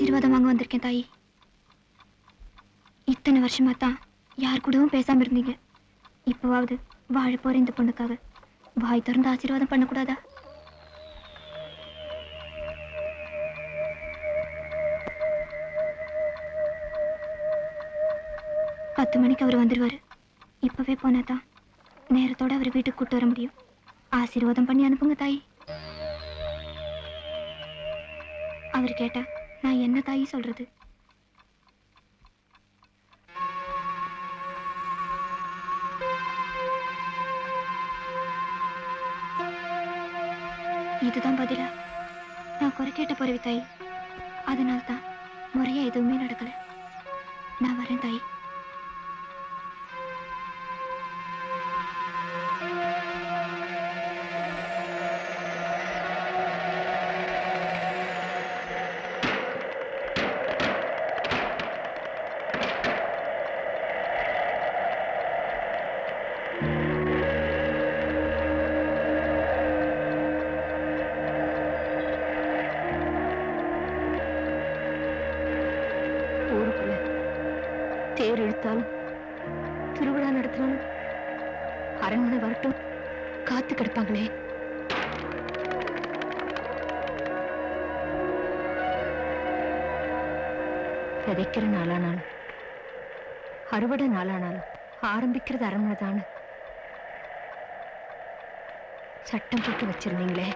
ஆசீர்வாதம் வாங்க வந்திருக்கேன் தாயி. இத்தனை வருஷமா தான் யார் கூடவும் பேசாம இருந்தீங்க. இப்பவாவது வாழ போற இந்த பொண்ணுக்காக வாய் திறந்து ஆசீர்வாதம் பண்ணக்கூடாதா? பத்து மணிக்கு அவர் வந்துருவாரு. இப்பவே போனாதான் நேரத்தோட அவர் வீட்டுக்கு கூட்டு வர முடியும். ஆசீர்வாதம் பண்ணி அனுப்புங்க தாயி. அவர் கேட்டா நான் என்ன தாயி சொல்றது? இதுதான் பதிலா? நான் குறை கேட்ட போறவி தாயி. அதனால்தான் முறையா எதுவுமே நடக்கல. நான் வரேன் தாயி. தேர் இழுத்தாலும் திருவிழா நடத்தினாலும் அரண்மனை வரட்டும் காத்து கிடப்பாங்களே. விதைக்கிற நாளானாலும் அறுவடை நாளானாலும் ஆரம்பிக்கிறது அரண்மனை தானே. சட்டம் போட்டு வச்சிருந்தீங்களே.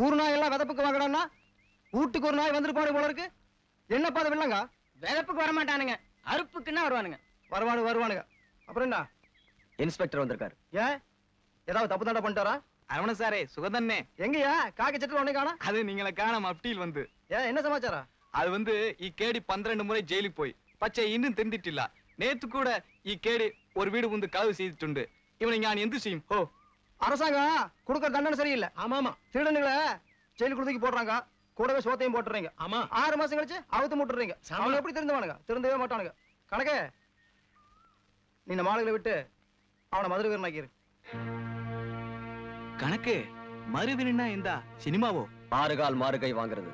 ஊர் நாய் எல்லாம் விதப்புக்கு வாங்கடான்னா வீட்டுக்கு ஒரு நாய் வந்துட்டு போன போல இருக்கு. என்னப்பா அது வில்லங்க? விதப்புக்கு வரமாட்டானுங்க, அறுப்புக்குன்னா வருவானுங்க. வருவானுங்க. அப்புறம் என்ன? இன்ஸ்பெக்டர் வந்திருக்காரு. ஏன் ஏதாவது தப்பு தண்டை பண்ணிட்டாரா? அரவண சாரே சுகதன்னே. எங்கயா காக்கி சட்டில் ஒண்ணே காணா? அது நீங்களை காணாம அப்டீல் வந்து. ஏன் என்ன சமாச்சாரம்? அது வந்து ಈ ಕೇಡಿ 12 முறை ஜெயிலுக்கு போய் பச்சை இன்னும் தெரிஞ்சிட்டிಲ್ಲ. நேத்து கூட ಈ ಕೇಡಿ ஒரு வீடு வந்து கதவு செய்துண்டு. இவனை ஞான் எந்த செய்யும்? ஓ அரசாங்கம் கொடுக்கற தண்டனை சரியில்லை. ஆமாமா, திருடனுங்களை ஜெயிலுக்கு கொடுத்துக்கு போடுறாங்க, கூடவே சோத்தையும் போட்டுறீங்க. ஆமா, 6 மாசம் கழிச்சு அவுத்து முட்டுறீங்க. அவனை எப்படி திருந்துவானுங்க? திருந்தவே மாட்டானுங்க. கணக்கே நீ இந்த மாடுகளை விட்டு அவனை மதுரை வீரனாக்கிரு. கணக்கு மறுவீரனா இந்த சினிமாவோ? மாறுகால் மாறுகை வாங்குறது.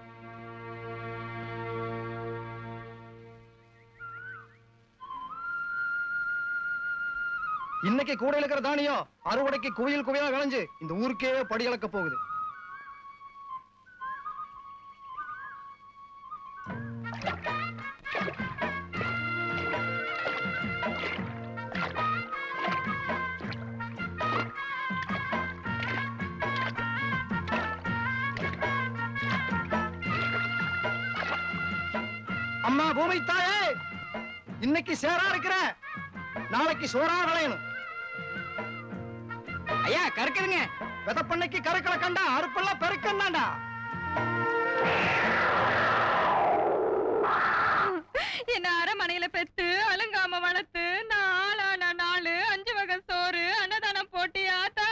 இன்னைக்கு கூட இருக்கிற தானியம் அறுவடைக்கு குவியல் குவியலா விளைஞ்சு இந்த ஊருக்கே படி அளக்க போகுது. அம்மா பூமி தாயே, இன்னைக்கு சேரா இருக்கிற, நாளைக்கு சோறா விளையணும். ஐயா கறக்குதுங்க. விதப்பண்ணைக்கு கறக்கல கண்டா அறுப்பெல்லாம் பெருக்கண்டாண்டா. என்ன அரமனையில பெத்து அலங்காம வளர்த்து நாளான 5 வகை சோறு அன்னதானம் போட்டியாத்தா.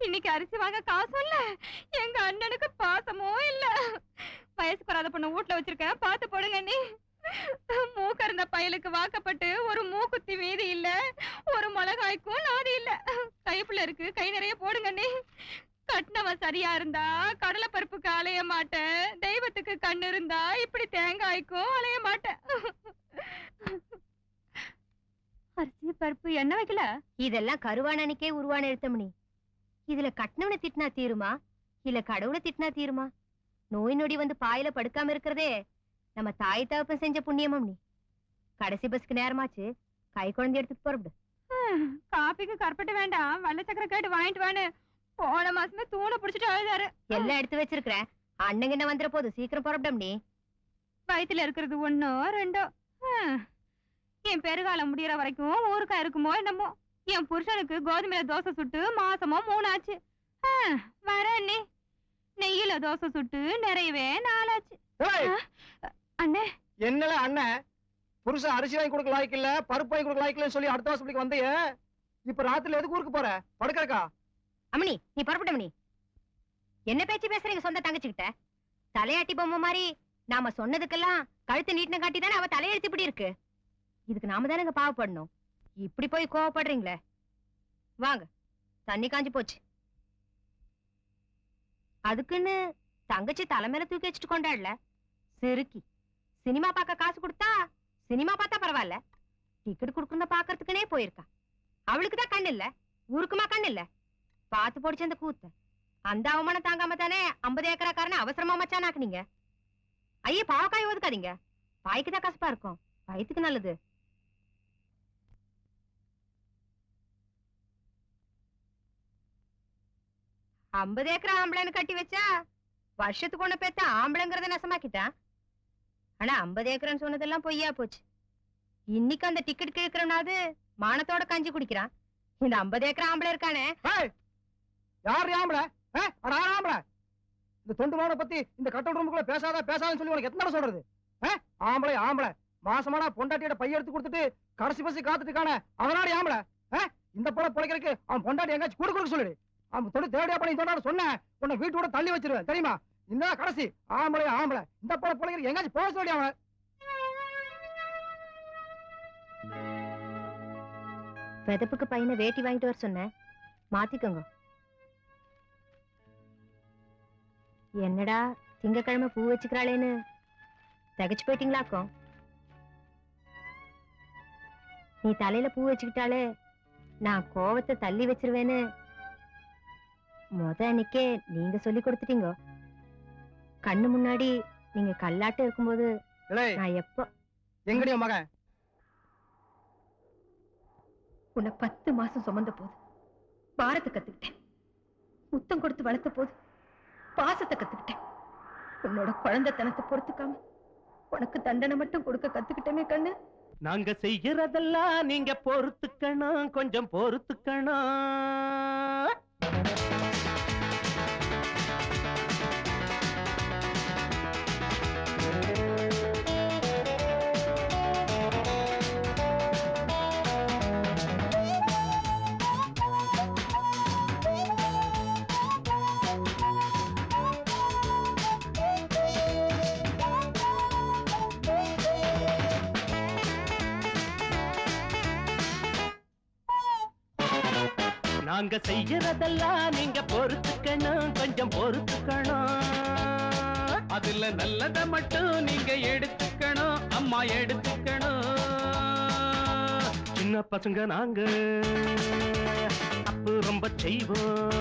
இன்னைக்கு அரிசி வாங்க காசும் இல்ல, எங்க அண்ணனுக்கு பாசமும் இல்ல. வயசுக்கு வராத பொண்ணு வீட்டுல வச்சிருக்கேன், பாத்து போடுங்க. நீ மூக்கருந்த பயலுக்கு வாக்கப்பட்டு ஒரு மூக்குத்தி மீதி இல்ல, ஒரு மிளகாய்க்கும் நாதி இல்ல. கைப்புள்ள இருக்கு, கை நிறைய போடுங்க. நீ கட்டினவன் சரியா இருந்தா கடலை பருப்புக்கு அலைய மாட்டேன், தெய்வத்துக்கு கண்ணு இருந்தா இப்படி தேங்காய்க்கும் அலைய மாட்டேன். அரிசி பருப்பு என்ன வைக்கல? இதெல்லாம் கருவானனுக்கே உருவான எழுத்தமணி. இதுல கட்டினவனை திட்டினா தீருமா, இல்ல கடவுளை திட்டினா தீருமா? நோய் நொடி வந்து பாயில படுக்காம இருக்கிறதே நம்ம தாய் தகப்பன் செஞ்ச புண்ணியமம். நீ கடைசி பஸ்க்கு நேரமாச்சு, கை குழந்தை எடுத்துட்டு போறப்படு. காப்பிக்கு கற்பட்டு வேண்டாம், வெள்ளை சக்கரை கேட்டு வாங்கிட்டு வான்னு போன மாசமே தூணை புடிச்சிட்டு அழுதாரு. எல்லாம் எடுத்து வச்சிருக்கிறேன். அண்ணங்க என்ன வந்துற போது சீக்கிரம் புறப்படும். நீ வயித்துல இருக்கிறது ஒண்ணோ ரெண்டோ. என் பெருகாலம் முடியற வரைக்கும் ஊருக்கா இருக்குமோ என்னமோ. என் புருஷனுக்கு கோதுமையில தோசை சுட்டு மாசமோ 3 ஆச்சு. வர நீ நெய்யில தோசை சுட்டு நிறையவே 4 ஆச்சு. அண்ணே என்னல அண்ணன் புருஷன் அரிசி வாங்கி கொடுக்க லாய்க்கு இல்ல, பருப்பு வாங்கி கொடுக்க லாய்க்கு இல்லன்னு சொல்லி அடுத்த வருஷத்துக்கு வந்தைய. இப்ப ராத்திரில எதுக்கு ஊருக்கு போற? படுக்கறக்கா? அம்மணி நீ புறப்பட்ட மணி. என்ன பேச்சு பேசுறீங்க சொந்த தங்கச்சிக்கிட்ட? தலையாட்டி பொம்மை மாதிரி நாம சொன்னதுக்கெல்லாம் கழுத்து நீட்டின காட்டி தானே அவ தலையெழுத்து இப்படி இருக்கு. இதுக்கு நாம தானே பாவப்படணும். இப்படி போய் கோவப்படுறீங்களே. வாங்க, தண்ணி காஞ்சி போச்சு. அதுக்குன்னு தங்கச்சி தலைமையில தூக்கி வச்சுட்டு கொண்டாடல. சிறுக்கி சினிமா பார்க்க காசு கொடுத்தா சினிமா பார்த்தா பரவாயில்ல, டிக்கெட் கொடுக்கணும் பாக்குறதுக்குனே போயிருக்கா. அவளுக்கு தான் கண்ணு இல்ல, ஊருக்குமா கண்ணு இல்ல. பார்த்து போடிச்சு அந்த கூத்த. அந்த அவமானம் தாங்காம தானே 50 ஏக்கராக்காரன அவசரமா மச்சானாக்குனீங்க. ஐயே பாவக்காய் ஒதுக்காதீங்க, பாய்க்கு தான் கசப்பா இருக்கும், வயிற்றுக்கு நல்லது. ஐம்பது ஏக்கர் ஆம்பளைன்னு கட்டி வச்சா வருஷத்துக்கு ஒண்ணு பேத்த ஆம்பளைங்கிறத நெசமாக்கிட்டான். ஆனா 50 ஏக்கர்னு சொன்னதெல்லாம் பொய்யா போச்சு. இன்னைக்கு அந்த டிக்கெட் கேட்கறனாவது மானத்தோட கஞ்சி குடிக்கிறான். இந்த 50 ஏக்கர் ஆம்பளை இருக்கானே. யார் ஆம்பளை? ஆம்பளை இந்த தொண்டு மாவனை பத்தி இந்த கட்டல் ரூமுக்குள்ள பேசாதன்னு சொல்லி உனக்கு எத்தனை சொல்றது? ஆம்பளை ஆம்பளை மாசமானா பொண்டாட்டியோட பைய எடுத்து கொடுத்துட்டு கடைசி பசி காத்துட்டு இருக்கானே, அவனாடி ஆம்பளை. இந்த போல பொழைக்கிறதுக்கு அவன் பொண்டாட்டி எங்காச்சும் கொடுக்க சொல்லிடு. அவன் தொண்டு தேவையா பண்ணி சொன்னான்னு சொன்னேன், உன்னை வீட்டோட தள்ளி வச்சிருவேன் தெரியுமா? இந்த கடைசி ஆம்பளை ஆம்பளை இந்த போல பொழைக்கிறதுக்கு எங்காச்சும் போக சொல்லி அவன். வெதப்புக்கு பையனை வேட்டி வாங்கிட்டு வர சொன்னேன், மாத்திக்கோங்க. என்னடா திங்கக்கிழமை பூ வச்சுக்கிறாளேன்னு தகச்சு போயிட்டீங்களாக்கும். நீ தலையில பூ வச்சுக்கிட்டாலே நான் கோவத்தை தள்ளி வச்சிருவேன்னு அன்னைக்கே நீங்க சொல்லி கொடுத்துட்டீங்க. கண்ணு முன்னாடி நீங்க கல்லாட்டம் இருக்கும்போது நான் எப்போ எங்கடிய மகன் உன்னை 10 மாசம் சுமந்த போது பாரத்தை கத்துக்கிட்டேன். முத்தம் கொடுத்து வளர்த்த போது பாசத்தை கத்துக்கிட்டேன். உன்னோட குழந்தைத்தனத்தை பொறுத்துக்காம உனக்கு தண்டனை மட்டும் கொடுக்க கத்துக்கிட்டேமே கண்ணு. நாங்க செய்யறதெல்லாம் நீங்க பொறுத்துக்கணும், கொஞ்சம் பொறுத்துக்கணும். நாங்க செய்யறதெல்லாம் நீங்க பொறுத்துக்கணும், கொஞ்சம் பொறுத்துக்கணும். அதுல நல்லத மட்டும் நீங்க எடுத்துக்கணும், அம்மா எடுத்துக்கணும். சின்ன பசங்க நாங்க தப்பு ரொம்ப செய்வோம்.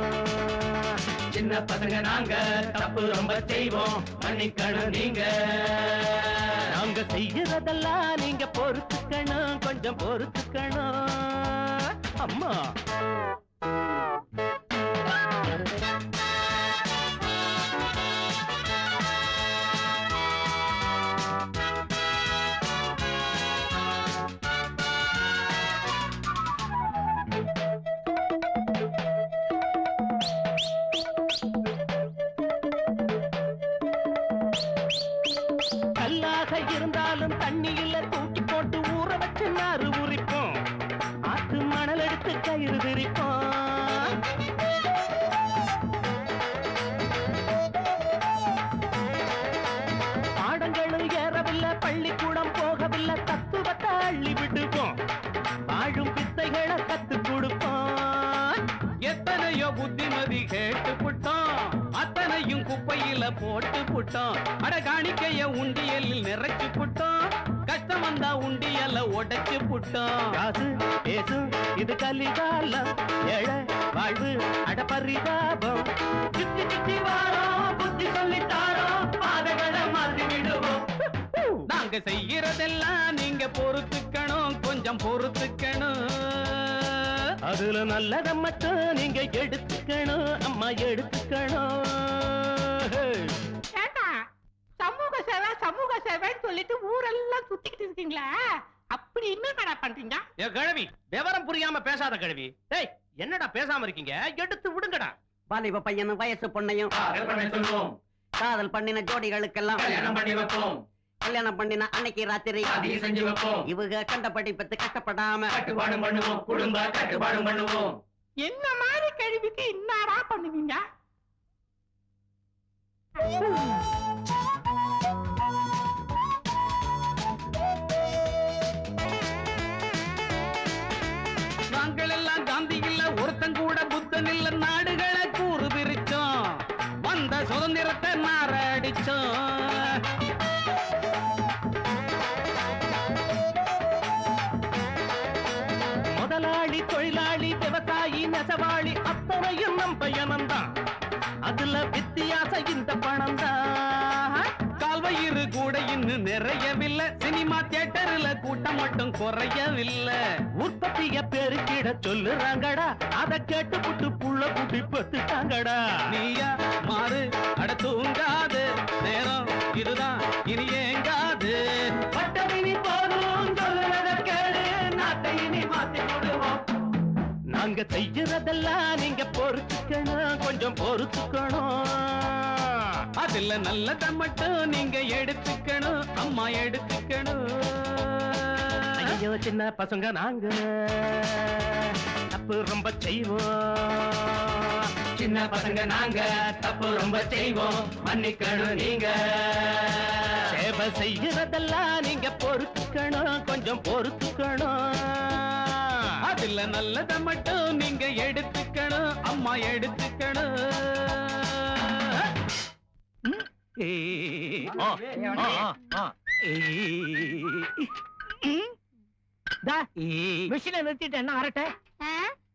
சின்ன பசங்க நாங்க தப்பு ரொம்ப செய்வோம், மன்னிக்கணும் நீங்க. நாங்க செய்யறதெல்லாம் நீங்க பொறுத்துக்கணும், கொஞ்சம் பொறுத்துக்கணும் அம்மா. கல்லாக இருந்தாலும் தண்ணியில தூக்கி போட்டு ஊற வச்சு நாறு உரிப்போம். ஆத்து மணல் எடுத்து கயிறு விரிப்போம். பாடங்களும் ஏறவில்லை, பள்ளிக்கூடம் போகவில்லை, தத்துவத்தை அள்ளி விடுவோம். வாழும் வித்தைகளை கத்து கொடுப்போம். எத்தனையோ புத்திமதி கேட்டு புட்டோம், அத்தனையும் குப்பையில போட்டு புட்டோம். அட காணிக்கைய உண்டியலில் நிறைச்சு புட்டோம், கஷ்டம் வந்தா உண்டியல்ல உடைச்சு புட்டோம். காசு பேசு இது கலிகாலம், ஏழை வாழ்வு அட பரிதாபம். சுத்தி சுத்தி வாரோம், புத்தி சொல்லித்தாரோம், பாதைகளை மாற்றி விடுவோம். நாங்க செய்யறதெல்லாம் நீங்க பொறுத்துக்கணும், கொஞ்சம் பொறுத்துக்கணும். அதுல நல்லத மட்டும் நீங்க எடுத்துக்கணும், அம்மா எடுத்துக்கணும். சமூக சேவை பண்றீங்களா? அப்படி என்னடா பண்றீங்க? ஏ கிழவி, விவரம் புரியாம பேசாத கிழவி. டேய், என்னடா பேசாம இருக்கீங்க? எடுத்து விடுங்கடா. வாலிப பையனும் வயசு பொண்ணையும் காதல் பண்ணின ஜோடிகளுக்கெல்லாம் கல்யாணம் பண்ணின அன்னைக்கு ராத்திரி இவங்க கண்டபடி பத்து கஷ்டப்படாம என்ன மாதிரி கழிவுக்கு என்னடா பண்ணுவீங்க? நாங்கள் எல்லாம் காந்தி இல்ல, ஒருத்தன் கூட புத்தன் இல்ல, நாடுகளை கூறு பிரிச்சோம், வந்த சுதந்திரத்தை நாரடிச்சோம். முதலாளி, தொழிலாளி, விவசாயி, நெசவாளி அத்தனையும் நம் பயணம்தான். அதுல வித்தியாசம் இந்த பணம் தான். கால்வயிறு கூட இன்னும் நிறையவில்லை, சினிமா தியேட்டர்ல கூட்டம் மட்டும் குறையவில்லை. உற்பத்திய பெருக்கிட சொல்லுறாங்கடா, அத கேட்டு புட்டு புள்ள குட்டி பத்துட்டாங்கடா. நீயா மாறு, அட தூங்காது, நேரம் இதுதான் இனி ஏங்காது. பட்டமினி போதும் சொல்லுறத கேடு, நாட்டை இனி மாத்தி விடுவோம். நாங்க செய்யறதெல்லாம் நீங்க பொறுத்துக்கணும், கொஞ்சம் பொறுத்துக்கணும். அதுல நல்லத மட்டும் நீங்க எடுத்துக்கணும், அம்மா எடுத்துக்கணும். ஐயோ சின்ன பசங்க நாங்க தப்பு ரொம்ப செய்வோம். சின்ன பசங்க நாங்க தப்பு ரொம்ப செய்வோம், மன்னிக்கணும் நீங்க. சேவை செய்யறதெல்லாம் நீங்க பொறுத்துக்கணும், கொஞ்சம் பொறுத்துக்கணும். அதுல நல்லத மட்டும் நீங்க எடுத்துக்கணும், அம்மா எடுத்துக்கணும். மிஷினை நிறுத்திட்டு என்ன அரட்டை?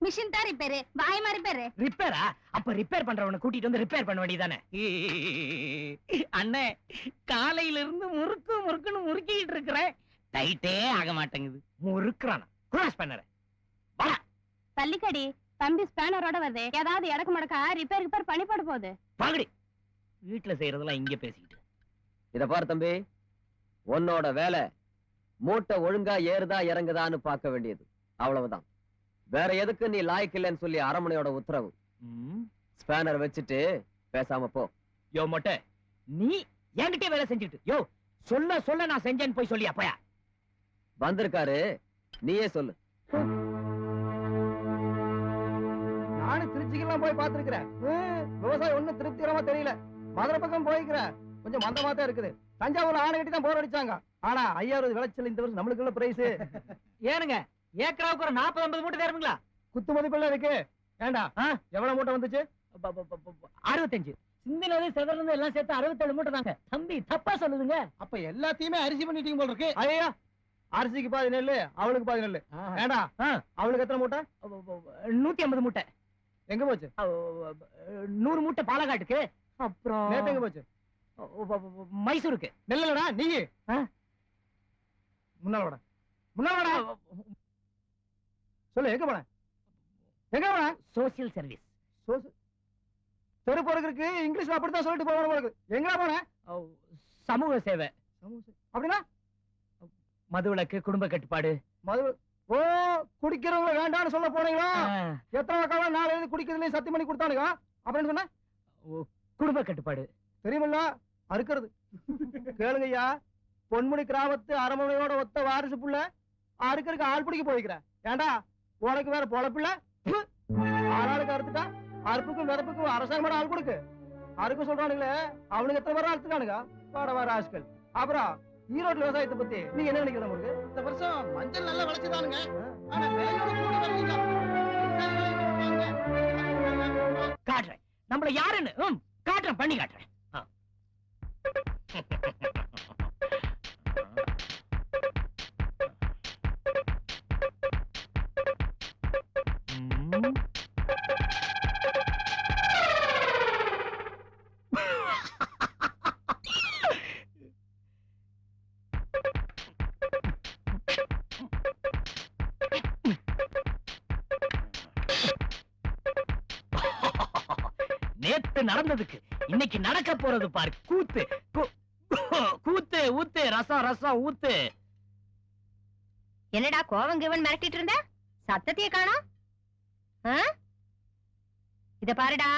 மிஷின் தான் ரிப்பேரு, வாய் மாதிரி பேரு. ரிப்பேரா? அப்ப ரிப்பேர் பண்றவனை கூட்டிட்டு வந்து ரிப்பேர் பண்ண வேண்டியதானே? அண்ணே, காலையில இருந்து முறுக்கு முறுக்குன்னு முறுக்கிட்டு இருக்கிறேன், டைட்டே ஆக மாட்டேங்குது. முறுக்குறானா? கிராஸ் பண்ணற தள்ளிக்கடி தம்பி ஸ்பேனரோட வருது, ஏதாவது இடக்கு மடக்கா ரிப்பேர் பண்ணி போட போகுது. பாகடி, வீட்டுல செய்யறதெல்லாம் இங்க பேசிக்கிட்டு. இத பாரு தம்பி, உன்னோட வேலை மூட்டை ஒழுங்கா ஏறுதா இறங்குதான்னு பார்க்க வேண்டியது, அவ்வளவுதான். வேற எதுக்கு நீ லாய்க்கில்லைன்னு சொல்லி அரமனையோட உத்தரவு. ஸ்பேனர் வச்சுட்டு பேசாம போ. யோ மொட்டை, நீ என்கிட்ட வேலை செஞ்சுட்டு யோ சொல்ல சொல்ல நான் செஞ்சேன்னு போய் சொல்லி அப்பயா வந்திருக்காரு, நீயே சொல்லு. நானும் திருச்சிக்கெல்லாம் போய் பார்த்திருக்கிறேன். விவசாயம் ஒண்ணும் திருப்திகரமா தெரியல. மதுரை பக்கம் போய்க்கிறேன், கொஞ்சம் மந்தமா தான் இருக்குது. தஞ்சாவூர்ல ஆணை கட்டி தான் போர் அடிச்சாங்க. ஆனா 5000 விளைச்சல் இந்த வருஷம் நம்மளுக்குள்ள பிரைஸ். ஏனுங்க, ஏக்கராவுக்கு ஒரு 40-50 மூட்டை தருவீங்களா? குத்து மதிப்பெல்லாம் இருக்கு. ஏண்டா எவ்வளவு மூட்டை வந்துச்சு? 65. சிந்தினது செதறது எல்லாம் சேர்த்து 67 மூட்டை தாங்க. தம்பி தப்பா சொல்லுதுங்க. அப்ப எல்லாத்தையுமே அரிசி பண்ணிட்டீங்க போல இருக்கு. ஐயா, அரிசிக்கு பாதி நெல்லு, அவளுக்கு பாதி நெல்லு. ஏண்டா அவளுக்கு எத்தனை மூட்டை? 150 மூட்டை. எங்க போச்சு? 100 மூட்டை பாலக்காட்டுக்கு. அப்புறம் நேத்து எங்க போச்சு? மைசூருக்கு. நெல்லடா நீ முன்னால முன்னால சொல்லு, எங்க போன? எங்க போன? Social service. தெரு பொறுக்கு இங்கிலீஷ்ல அப்படித்தான் சொல்லிட்டு போகணும் போல இருக்கு. எங்க போன? சமூக சேவை. அப்படின்னா மதுவிலக்கு, குடும்ப கட்டுப்பாடு. மது ஓ குடிக்கிறவங்க வேண்டாம்னு சொல்ல போனீங்களா? எத்தனை காலம் நாளை இருந்து குடிக்கிறதுலயும் சத்தியம் பண்ணி கொடுத்தானுங்க. அப்படின்னு சொன்ன குடும்ப கட்டுப்பாடு தெரியுமில்ல? அறுக்கிறது கேளுங்கய்யா. பொன்முடி கிராமத்து அரமனையோட ஒத்த வாரிசு புள்ள அறுக்கறதுக்கு ஆள் பிடிக்க போய்க்கிற. ஏண்டா உனக்கு வேற பொழப்பில்ல? ஆளாளுக்கு அறுத்துட்டா அறுப்புக்கும் விதப்புக்கும் அரசாங்கம் ஆள் கொடுக்கு. அறுக்க சொல்றானுங்களே, அவனுக்கு எத்தனை பேரும் அறுத்துட்டானுங்க பாடவா ராஸ்கல். அப்புறம் ஈரோடு விவசாயத்தை பத்தி நீங்க என்ன நினைக்கிறீங்க? உங்களுக்கு இந்த வருஷம் மஞ்சள் நல்லா விளைச்சுதானுங்க. ஆனா காட்டுறேன் நம்மள யாருன்னு. காட்டுறேன், பண்ணி காட்டுறேன். நேத்து நடந்ததுக்கு இன்னைக்கு நடக்க போறது பாரு கூத்து. கூத்து ஊத்து, ரசம் ரசம் ஊத்து. என்னடா கோவங்கவன் மிரட்டிட்டு இருந்த? சத்தத்தையே காணோம். இத பாருடா,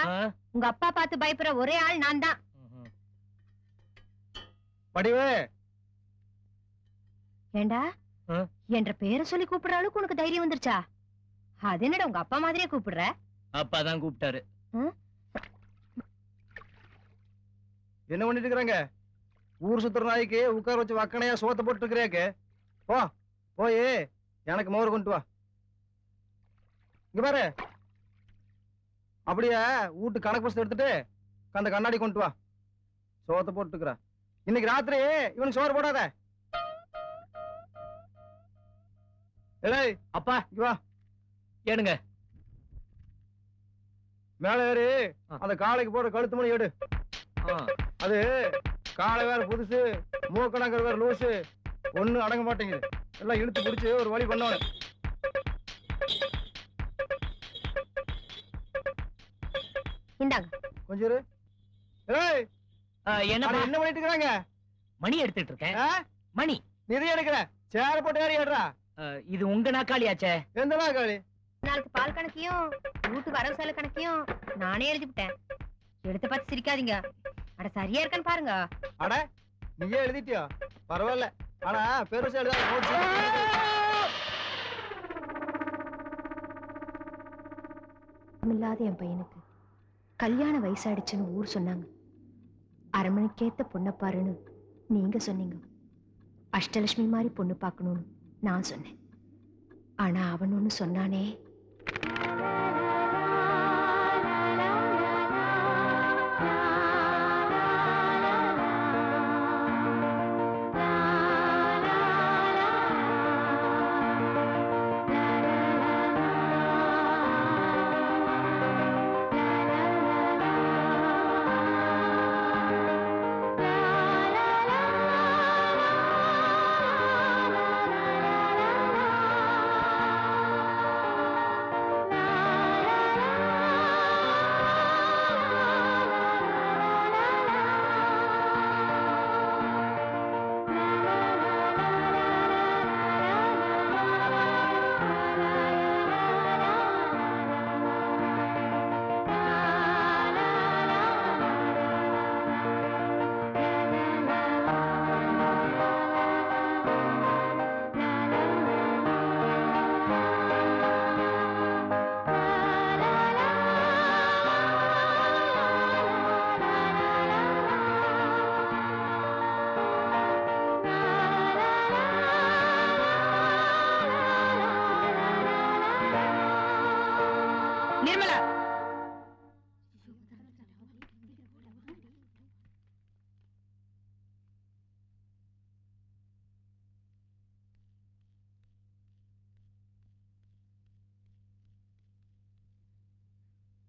உங்க அப்பா பார்த்து பயப்படுற ஒரே ஆள் நான் தான். வடிவு, ஏண்டா என்ற பேரை சொல்லி கூப்பிடுற அளவுக்கு உனக்கு தைரியம் வந்துருச்சா? அது என்னடா உங்க அப்பா மாதிரியே கூப்பிடுற? அப்பாதான் கூப்பிட்டாரு. என்ன பண்ணிட்டு இருக்கிறாங்க? ஊர் சுத்துற நாய்க்கு உட்கார வச்சு வக்கனையா சோத்த போட்டு இருக்கிறியாக்கு. போ போய் எனக்கு மோர் கொண்டு வா. இங்க பாரு, அப்படியே வீட்டு கணக்கு புஸ்தகம் எடுத்துட்டு அந்த கண்ணாடி கொண்டு வா. சோத்த போட்டுக்கிற. இன்னைக்கு ராத்திரி இவனுக்கு சோறு போடாத. ஏய் அப்பா இங்க வா. ஏனுங்க. மேல ஏறி அந்த காளைக்கு போற கழுத்து மணி எடு. அது காளை வேற புதுசு, மூக்கணங்கர் வேற லூசு, ஒண்ணு அடங்க மாட்டேங்குது. எல்லாம் இழுத்து பிடிச்சு ஒரு வழி பண்ணவனு. இந்தாங்க கொஞ்சம் இரு. ஏய் என்ன என்ன பண்ணிட்டு இருக்காங்க? மணி எடுத்துட்டு இருக்கேன். மணி நிதி எடுக்கிற சேர போட்டு ஏறி ஏடுறா. இது உங்க நாக்காளியாச்சே. எந்த நாக்காளி? நாளைக்கு பால் கணக்கையும் வீட்டு வரவு செலவு கணக்கையும் நானே எழுதிவிட்டேன். எடுத்து பார்த்து சிரிக்காதீங்க. அட சரியா இருக்கான்னு பாருங்க. அட நீயே எழுதிட்டியா? பரவாயில்ல. ஆனா பெருசா எழுதாத. இல்லாத என் பையனுக்கு கல்யாண வயசாயிடுச்சுன்னு ஊர் சொன்னாங்க. அரண்மனைக்கேத்த பொண்ணை பாருன்னு நீங்க சொன்னீங்க. அஷ்டலட்சுமி மாதிரி பொண்ணு பார்க்கணும்னு நான் சொன்னேன். ஆனா அவன் ஒண்ணு சொன்னானே. நிர்மலா,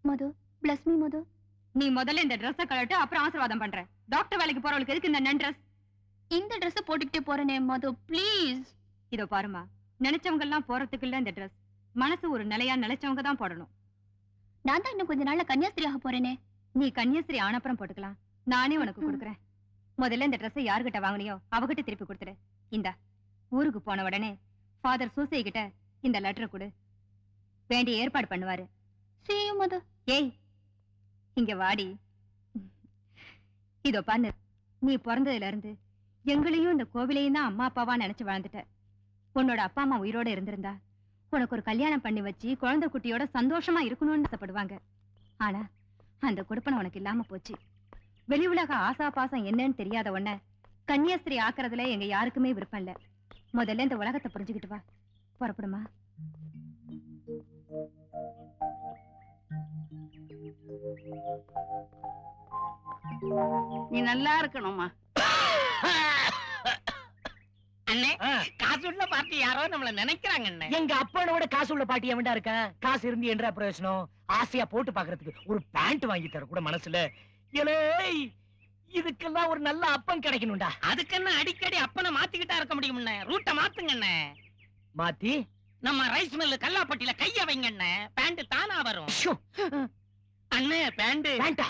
மது, பிளஸ் மீ மது. நீ முதல்ல இந்த ட்ரெஸ்ஸை கழட்டு, அப்புறம் ஆசீர்வாதம் பண்ற. டாக்டர் வேலைக்கு போறவளுக்கு எதுக்கு இந்த நன் ட்ரெஸ்? இந்த ட்ரெஸ் போட்டுக்கிட்டே போறேனே மது, ப்ளீஸ். இதோ பாருமா, நினைச்சவங்க எல்லாம் போறதுக்கு இல்ல இந்த ட்ரெஸ். மனசு ஒரு நிலையா நினைச்சவங்க தான் போடணும். நான் தான் இன்னும் கொஞ்ச நாள்ல கன்னியாஸ்திரியாக போறேனே. நீ கன்னியாஸ்திரி ஆனப்புறம் போட்டுக்கலாம். நானே உனக்கு கொடுக்குறேன். முதல்ல இந்த ட்ரெஸ்ஸை யாருகிட்ட வாங்கினியோ அவகிட்ட திருப்பி கொடுத்துரு. இந்த ஊருக்கு போன உடனே ஃபாதர் சூசை கிட்ட இந்த லெட்டர் கொடு. வேண்டிய ஏற்பாடு பண்ணுவாரு. சீயும் மது. ஏய் இங்க வாடி. இதோ பண்ணு, நீ பிறந்ததுல இருந்து எங்களையும் இந்த கோவிலையும் தான் அம்மா அப்பாவா நினைச்சு வாழ்ந்துட்ட. உன்னோட அப்பா அம்மா உயிரோட இருந்திருந்தா உனக்கு ஒரு கல்யாணம் பண்ணி வச்சு குழந்தை குட்டியோட சந்தோஷமா இருக்கணும்னு ஆசைப்படுவாங்க. ஆனா அந்த கொடுப்பனை உனக்கு இல்லாம போச்சு. வெளி உலக ஆசா பாசம் என்னன்னு தெரியாத உன்ன கன்னியாஸ்திரி ஆக்குறதுல எங்க யாருக்குமே விருப்பம் இல்ல. முதல்ல இந்த உலகத்தை புரிஞ்சுக்கிட்டு வா. புறப்படுமா? நீ நல்லா இருக்கணுமா? அண்ணே, காசு உள்ள பாட்டி யாரோ நம்மள நினைக்கிறாங்க. அண்ணே, எங்க அப்பனோட காசு உள்ள பாட்டி எவன்டா இருக்கா? காசு இருந்து என்ன பிரயோஜனம்? ஆசையா போட்டு பாக்குறதுக்கு ஒரு பேண்ட் வாங்கி தர கூட மனசுல. ஏலே, இதுக்கெல்லாம் ஒரு நல்ல அப்பன் கிடைக்கணும்டா. அதுக்கு என்ன அடிக்கடி அப்பனை மாத்திக்கிட்டா இருக்க முடியும்? ரூட்டை மாத்துங்க. மாத்தி நம்ம ரைஸ் மில்லு கல்லாப்பட்டியில கைய வைங்க. பேண்ட் தானா வரும். அண்ணே, பேண்ட் பேண்டா?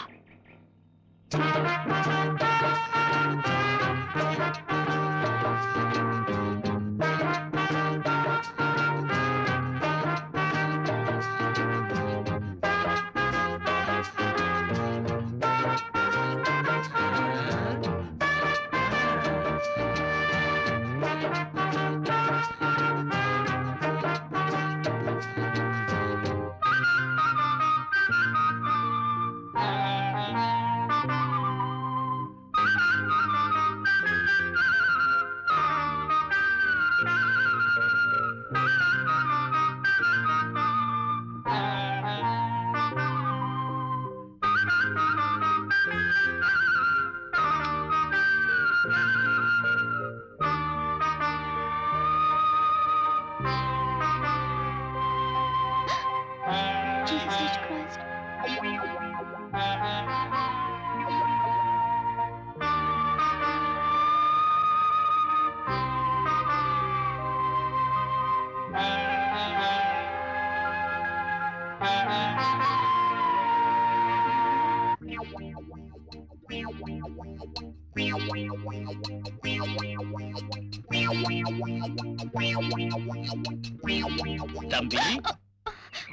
தம்பி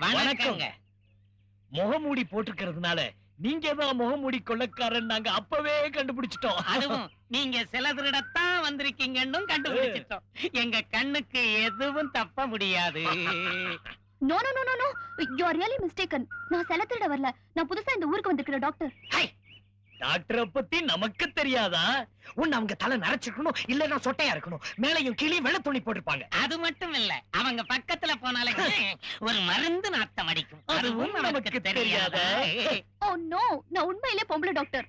வணக்கங்க. முகமூடி போட்டிருக்கிறதுனால நீங்க தான் முகமூடி கொள்ளக்காரன் நாங்க அப்பவே கண்டுபிடிச்சிட்டோம். அதுவும் நீங்க சில திருடத்தான் வந்திருக்கீங்கன்னு கண்டுபிடிச்சிட்டோம். எங்க கண்ணுக்கு எதுவும் தப்ப முடியாது. No no no no no, you are really mistaken. நான் செல திருட வரல. நான் புதுசா இந்த ஊருக்கு வந்திருக்கிற டாக்டர். டாக்டரை பத்தி நமக்கு தெரியாதா? உன்னை அவங்க தலை நரைச்சிருக்கணும், இல்லன்னா சொட்டையா இருக்கணும், மேலையும் கீழே வெள்ளை துணி போட்டிருப்பாங்க. அது மட்டும் இல்ல, அவங்க பக்கத்துல போனாலே ஒரு மருந்து நாத்தம் அடிக்கும். அதுவும் நமக்கு தெரியாதா? ஓ நோ, நான் உண்மையிலே பொம்பளை டாக்டர்.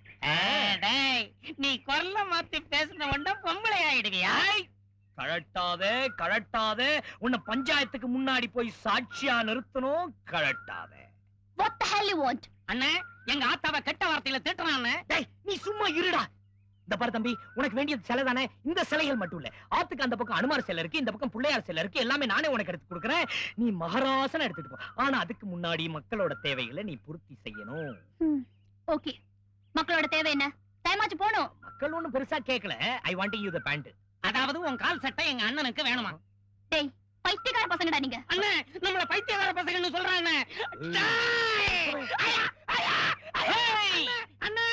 டேய், நீ குரல மாத்தி பேசின உடனே பொம்பளை ஆயிடுவியா? கழட்டாதே கழட்டாதே, உன்னை பஞ்சாயத்துக்கு முன்னாடி போய் சாட்சியா நிறுத்தணும். கழட்டாதே. What the hell you want? அண்ணே, எங்க ஆத்தாவை கெட்ட வார்த்தையில திட்டுறானே. டேய், நீ சும்மா இருடா. இந்த பாரு தம்பி, உனக்கு வேண்டியது சிலை தானே? இந்த சிலைகள் மட்டும் இல்ல, ஆத்துக்கு அந்த பக்கம் அனுமார் சிலை இருக்கு, இந்த பக்கம் பிள்ளையார் சிலை இருக்கு, எல்லாமே நானே உனக்கு எடுத்து கொடுக்குறேன். நீ மகராசன எடுத்துட்டு போ. ஆனா அதுக்கு முன்னாடி மக்களோட தேவைகளை நீ பூர்த்தி செய்யணும். ஓகே, மக்களோட தேவை என்ன? டைமாச்சு போணும். மக்கள் ஒண்ணும் பெருசா கேட்கல. I want you the band. அதாவது உன் கால் சட்டை எங்க அண்ணனுக்கு வேணுமா? டேய், பைத்தியக்கார பசங்கடா நீங்க. அண்ணே, நம்மள பைத்தியக்கார பசங்கன்னு சொல்றானே. அண்ணே, அண்ணே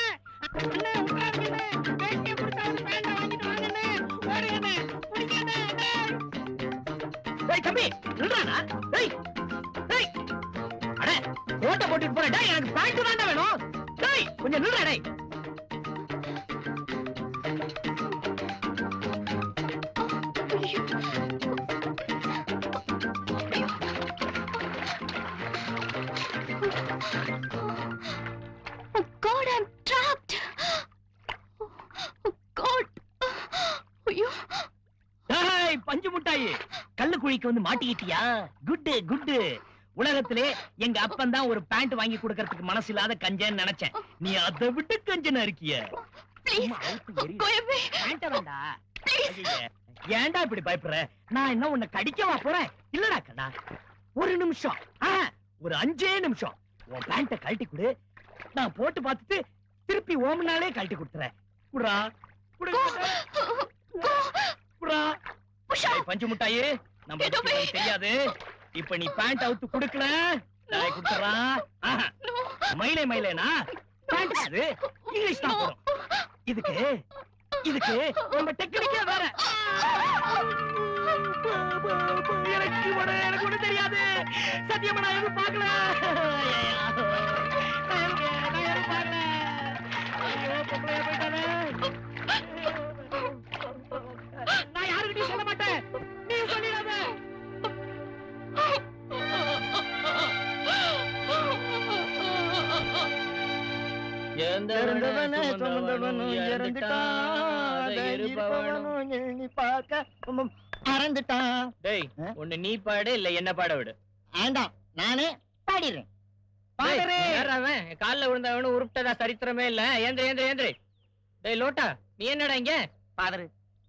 உட்காருங்க. வேட்டியை பிடிச்சாலும் பேண்ட வாங்கிட்டு வாங்கண்ணே. ஓடுங்கண்ணே, பிடிக்கண்ணே. டேய் தம்பி, நில்றானா? டேய் டேய், அட கோட்டை போட்டுட்டு போற. டேய், எனக்கு பேண்ட் தான்டா வேணும். டேய், கொஞ்சம் நில்றா. டேய், Oh God, I'm trapped. Oh God. ஐயோ. டேய் பஞ்சு முட்டாயி, கல்லு குழிக்கு வந்து மாட்டிக்கிட்டியா? Good good. உலகத்திலே எங்க அப்பன் தான் ஒரு பேண்ட் வாங்கி கொடுக்கறதுக்கு மனசு இல்லாத கஞ்சன்னு நினைச்சேன். நீ அதை விட்டு கஞ்சனா இருக்கிய. Please, go away. வேண்டா. ஏன்டா இப்படி பயப்படுற? நான் என்ன உன்னை கடிக்கவா போறேன்? இல்லடா கண்ணா, ஒரு நிமிஷம், ஒரு 5 நிமிஷம் உன் பேண்ட கழட்டி கொடு. நான் போட்டு பார்த்துட்டு திருப்பி ஓமனாலே கழட்டி கொடுத்துறேன். குடுறா குடுறா. பஞ்சு முட்டாயே, நம்ம தெரியாது. இப்ப நீ பேண்ட் அவுத்து குடுக்கல, நான் குடுத்துறான். மயிலே மயிலேனா பேண்ட் அது இங்கிலீஷ் தான் போறோம். இதுக்கு இதுக்கு நம்ம டெக்னிக்கே வேற. எனக்கு ஒண்ணு தெரியாது. சத்தியமா நான் எதுவும் பார்க்கல. நான் யாருக்கிட்டையும் சொல்ல மாட்டேன். நீ சொல்லிடாத. நீ பாடு இல்ல என்ன பாட விடு. நானே பாடிடுறேன். கால்ல விழுந்தவனு உருப்பிட்டதா சரித்திரமே இல்ல. ஏந்திர ஏந்திர ஏந்திர. டேய் லோட்டா, நீ என்னடா இங்க? பாதரு,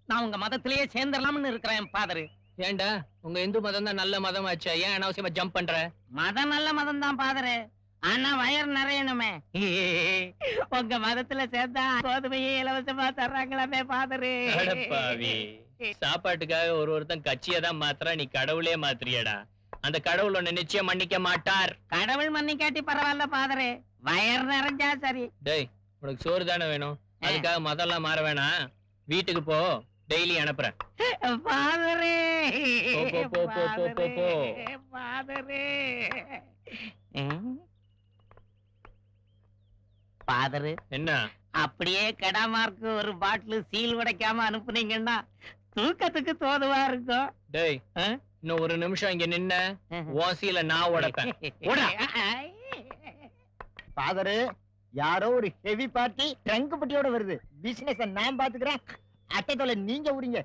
நான் உங்க மதத்திலேயே சேர்ந்துடலாம்னு இருக்கிறேன் பாதரு. ஏண்டா, உங்க இந்து மதம் தான் நல்ல மதம் ஆச்சு, ஏன் அனாவசியமா ஜம்ப் பண்ற? மதம் நல்ல மதம் தான் பாதரு, ஆனா வயர் நிறையணுமே. உங்க மதத்துல சேர்ந்தா கோதுமையே இலவசமா தர்றாங்களாமே பாதரு. சாப்பாட்டுக்காக ஒருத்தன் கட்சியை தான் மாத்திரா, நீ கடவுளே மாத்திரியடா. அந்த கடவுள் ஒண்ணு நிச்சயம் மன்னிக்க மாட்டார். கடவுள் மன்னிக்காட்டி பரவாயில்ல பாதரு, வயர் நிறைஞ்சா சரி. டேய், உனக்கு சோறு தானே வேணும், அதுக்காக மதம்லாம் மாற வேணாம். வீட்டுக்கு போ, டெய்லி அனுப்புறேன். பாதரு போ போ போ போ போ. பாதரு பாதரு, என்ன அப்படியே கெடாமார்க்கு ஒரு பாட்டில் சீல் உடைக்காம அனுப்புனீங்கன்னா தூக்கத்துக்கு தோதுவா இருக்கும். டேய், இன்னும் ஒரு நிமிஷம் இங்க நின்ன ஓசியில நான் உடைப்பேன். ஃபாதரு, யாரோ ஒரு ஹெவி பார்ட்டி ட்ரங்க் பட்டியோட வருது. பிசினஸ் நான் பாத்துக்கிறேன், அட்டை தொலை நீங்க உரிங்க.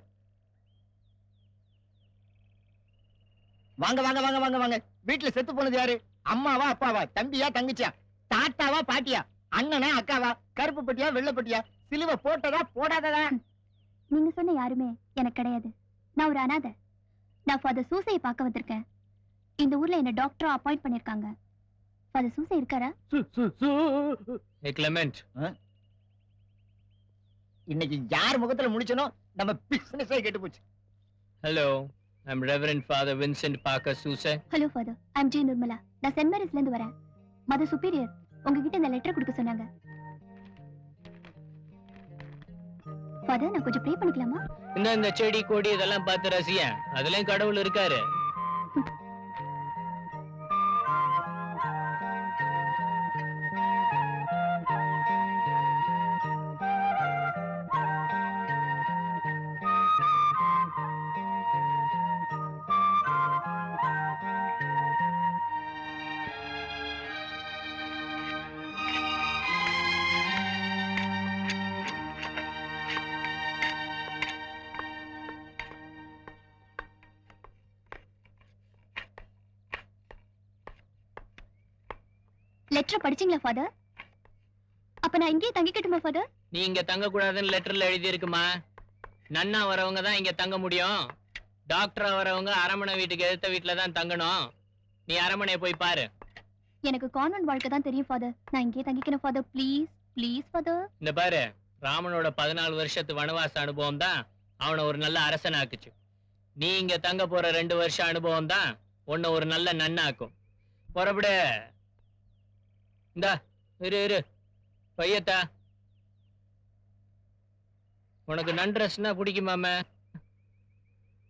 வாங்க வாங்க வாங்க வாங்க வாங்க. வீட்டுல செத்து போனது யாரு? அம்மாவா அப்பாவா, தம்பியா தங்கச்சியா, தாத்தாவா பாட்டியா, அண்ணனா அக்காவா, கருப்பு பட்டியா வெள்ளை பட்டியா, சிலுவை போட்டதா போடாததா? நீங்க சொன்ன யாருமே எனக்கு கிடையாது. நான் ஒரு அனாதை. நான் ஃபாதர் சூசையை பார்க்க வந்திருக்கேன். இந்த ஊர்ல என்ன டாக்டரா அப்பாயிண்ட் பண்ணிருக்காங்க. ஃபாதர் சூசை இருக்காரா? கிளமெண்ட், இன்னைக்கு யார் முகத்துல முடிச்சனோ நம்ம பிசினஸே கெட்டு போச்சு. Hello, I am reverend father Vincent Parker Soosai. Hello father, I am G Nirmala. நான் சென்ட் மேரிஸ்ல இருந்து வரேன். மதர் சுப்பீரியர் உங்ககிட்ட இந்த லெட்டர் கொடுக்க சொன்னாங்க. ஃபாதர், நான் கொஞ்சம் ப்ரே பண்ணிக்கலாமா? இந்த செடி கொடி இதெல்லாம் பார்த்து ரசியா, அதுலயும் கடவுள் இருக்காரு. லெட்டர் படிச்சீங்களா ஃபாதர்? அப்ப நான் இங்கேயே தங்கிக்கட்டுமா ஃபாதர்? நீ இங்க தங்க கூடாதுன்னு லெட்டர்ல எழுதி இருக்குமா? நன்னா வரவங்க தான் இங்க தங்க முடியும். டாக்டரா வரவங்க அரமனை வீட்டுக்கு எதிர்த்த வீட்டுல தான் தங்கணும். நீ அரமனையை போய் பாரு. எனக்கு கான்வென்ட் வாழ்க்கை தான் தெரியும் ஃபாதர். நான் இங்கேயே தங்கிக்கணும் ஃபாதர். Please please father. இந்த பாரு, ராமனோட 14 வருஷத்து வனவாச அனுபவம் தான் அவனை ஒரு நல்ல அரசன் ஆக்குச்சு. நீ இங்க தங்க போற 2 வருஷ அனுபவம் தான் உன்னை ஒரு நல்ல நன்னாக்கும். புறப்படு. இந்தா இரு பையத்தா, உனக்கு நன்ட்ரெஸ்னா பிடிக்குமாம?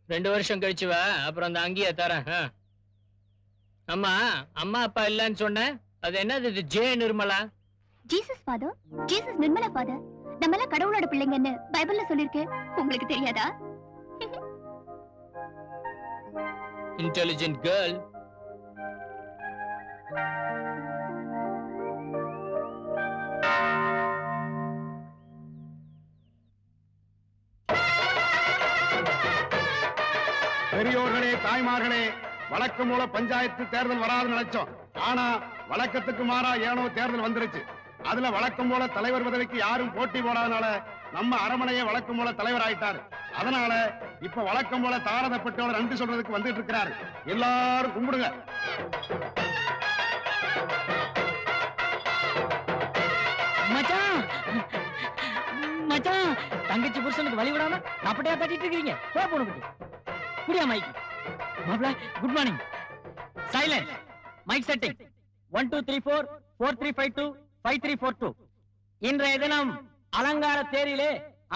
2 வருஷம் கழிச்சு வா, அப்புறம் அந்த அங்கேயே தரேன். அம்மா அம்மா அப்பா இல்லன்னு சொன்ன, அது என்னது இது? J Nirmala. Jesus father, Jesus Nirmala father. நம்ம எல்லாம் கடவுளோட பிள்ளைங்கன்னு பைபிள்ல சொல்லிருக்கு. உங்களுக்கு தெரியாதா? Intelligent girl. பெரியோர்களே, தாய்மார்களே, வழக்கம் மூல பஞ்சாயத்து தேர்தல் வராது நினைச்சோம். ஆனா வழக்கத்துக்கு மாறா ஏனோ தேர்தல் வந்துருச்சு. அதுல வழக்கம் போல தலைவர் பதவிக்கு யாரும் போட்டி போடாதனால நம்ம அரமனையே வழக்கம் போல தலைவர் ஆயிட்டாரு. அதனால இப்ப வழக்கம் போல தாரதப்பட்டோட நன்றி சொல்றதுக்கு வந்துட்டு இருக்கிறாரு. எல்லாரும் கும்பிடுங்க. மச்சான் மச்சான், தங்கச்சி புருஷனுக்கு வழி விடாம அப்படியே தட்டிட்டு இருக்கீங்க. போன குடியா மைக். மாப்ள good morning. Silent. Mic setting 1 2 3 4 4 3 5 2 5 3 4 2. இன்றைய தினம் அலங்கார தேரிலே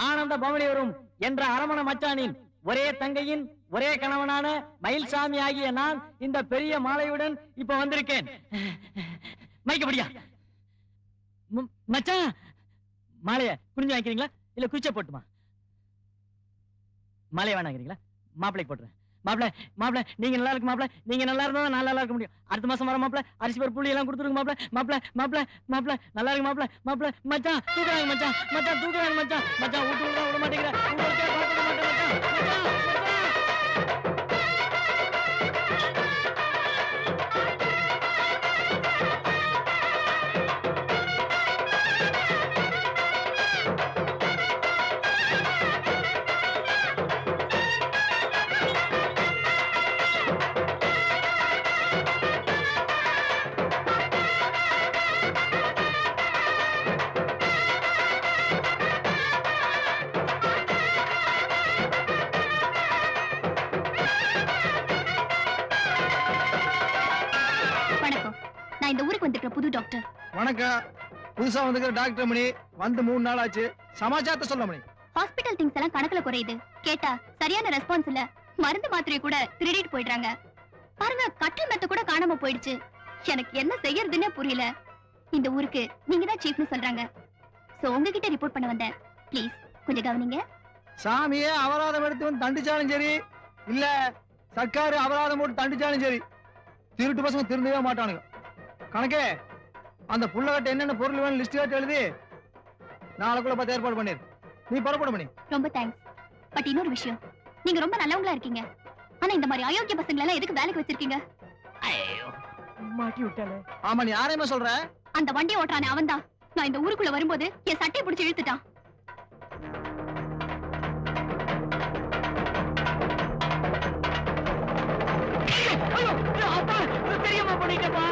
ஆனந்த பவனி வரும் என்ற அரமண மச்சானின் ஒரே தங்கையின் ஒரே கணவனான மயில்சாமி ஆகிய நான் இந்த பெரிய மாலையுடன் இப்ப வந்திருக்கேன். மைக்கப்படியா மச்சான், மாலைய குனிஞ்சு வாங்கிக்கிறீங்களா இல்ல குச்ச போட்டுமா? மாலைய வேணாங்கிறீங்களா? மாப்பிளைக்கு போட்டுறேன். மாப்பிள நீங்க நல்லா இருக்கு மாப்பிள. நீங்க நல்லா இருந்தா நான் நல்லா இருக்க முடியும். அடுத்த மாசம் வர மாப்பிள. அரிசி பருப்பு புளி எல்லாம் கொடுத்துருங்க மாப்பிள. நல்லா இருக்கு மாப்பிள. மச்சான் தூக்குறாங்க மச்சான் தூக்குறாங்க மச்சான் விட்டு விட மாட்டேங்கிற. உங்களுக்கே பார்க்க மாட்டேன் மச்சான். இந்த ஊருக்கு வந்திருக்கிற புது டாக்டர். வணக்கம். புதுசா வந்துக்கிற டாக்டர் மணி. வந்து 3 நாள் ஆச்சு. சமாச்சாரத்தை சொல்ல மணி. ஹாஸ்பிடல் திங்ஸ் எல்லாம் கணக்குல குறையுது. கேட்டா சரியான ரெஸ்பான்ஸ் இல்ல. மருந்து மாத்திரையை கூட திருடிட்டு போயிடுறாங்க. பாருங்க, கட்டில் மெத்த கூட காணாம போயிடுச்சு. எனக்கு என்ன செய்யறதுன்னே புரியல. இந்த ஊருக்கு நீங்க தான் சீஃப்னு சொல்றாங்க. சோ உங்ககிட்ட ரிப்போர்ட் பண்ண வந்தேன். ப்ளீஸ் கொஞ்சம் கவனிங்க. சாமியே அபராதம் எடுத்து வந்து தண்டிச்சாலும் சரி, இல்ல சர்க்காரு அபராதம் போட்டு தண்டிச்சாலும் சரி, திருட்டு பசங்க திருந்தவே மாட்டானுங்க. கணக்கே அந்த புள்ளகட்ட என்னென்ன பொருள் வேணும் லிஸ்ட் காட்டி எழுதி நாளைக்குள்ள பார்த்து ஏற்பாடு பண்ணிரு. நீ புறப்பட பண்ணி. ரொம்ப தேங்க்ஸ். பட் இன்னொரு விஷயம், நீங்க ரொம்ப நல்லவங்களா இருக்கீங்க. ஆனா இந்த மாதிரி அயோக்கிய பசங்களை எல்லாம் எதுக்கு வேலைக்கு வச்சிருக்கீங்க? ஐயோ மாட்டி விட்டானே. ஆமா, நீ யாரையுமே சொல்ற? அந்த வண்டி ஓட்டுறானே அவன்தான். நான் இந்த ஊருக்குள்ள வரும்போது என் சட்டையை பிடிச்சு இழுத்துட்டான். தெரியாம பண்ணிட்டப்பா.